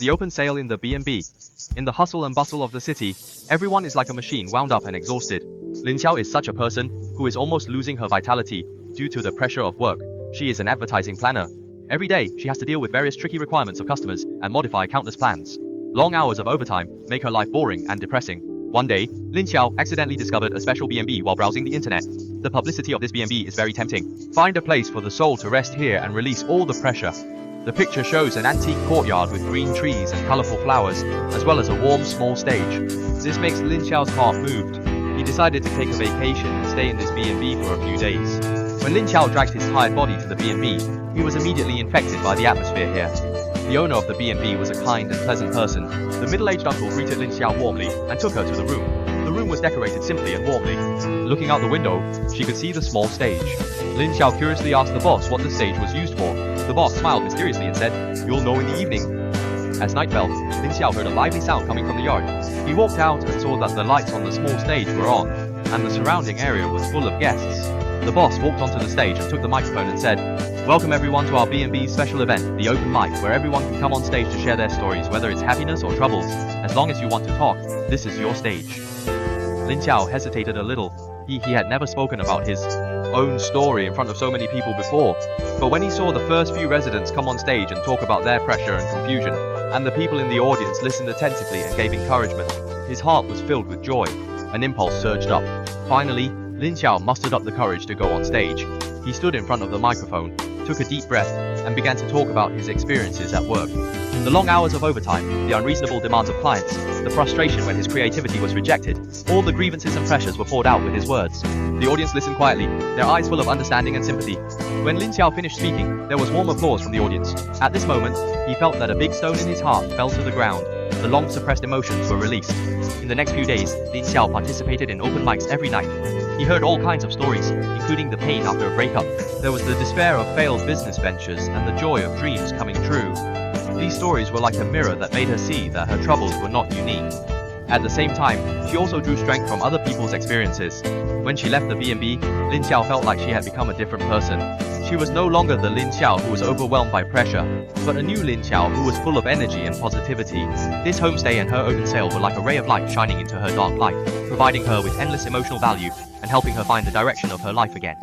The open sale in the B&B. In the hustle and bustle of the city, everyone is like a machine wound up and exhausted. Lin Xiao is such a person who is almost losing her vitality due to the pressure of work. She is an advertising planner. Every day, she has to deal with various tricky requirements of customers and modify countless plans. Long hours of overtime make her life boring and depressing. One day, Lin Xiao accidentally discovered a special B&B while browsing the internet. The publicity of this B&B is very tempting. Find a place for the soul to rest here and release all the pressure. The picture shows an antique courtyard with green trees and colorful flowers, as well as a warm, small stage. This makes Lin Xiao's heart moved. He decided to take a vacation and stay in this B&B for a few days. When Lin Xiao dragged his tired body to the B&B, he was immediately infected by the atmosphere here. The owner of the B&B was a kind and pleasant person. The middle-aged uncle greeted Lin Xiao warmly and took her to the room. The room was decorated simply and warmly. Looking out the window, she could see the small stage. Lin Xiao curiously asked the boss what the stage was used for. The boss smiled mysteriously and said, "You'll know in the evening." As night fell, Lin Xiao heard a lively sound coming from the yard. He walked out and saw that the lights on the small stage were on, and the surrounding area was full of guests. The boss walked onto the stage and took the microphone and said, "Welcome everyone to our B&B special event, the open mic, where everyone can come on stage to share their stories, whether it's happiness or troubles. As long as you want to talk, this is your stage." Lin Xiao hesitated a little. He had never spoken about his own story in front of so many people before. But when he saw the first few residents come on stage and talk about their pressure and confusion, and the people in the audience listened attentively and gave encouragement, his heart was filled with joy. An impulse surged up. Finally, Lin Xiao mustered up the courage to go on stage. He stood in front of the microphone, took a deep breath, and began to talk about his experiences at work. The long hours of overtime, the unreasonable demands of clients, the frustration when his creativity was rejected, all the grievances and pressures were poured out with his words. The audience listened quietly, their eyes full of understanding and sympathy. When Lin Xiao finished speaking, there was warm applause from the audience. At this moment, he felt that a big stone in his heart fell to the ground. The long-suppressed emotions were released. In the next few days, Lin Xiao participated in open mics every night. He heard all kinds of stories, including the pain after a breakup. There was the despair of failed business ventures and the joy of dreams coming true. These stories were like a mirror that made her see that her troubles were not unique. At the same time, she also drew strength from other people's experiences. When she left the B&B, Lin Xiao felt like she had become a different person. She was no longer the Lin Xiao who was overwhelmed by pressure, but a new Lin Xiao who was full of energy and positivity. This homestay and her open sale were like a ray of light shining into her dark life, providing her with endless emotional value and helping her find the direction of her life again.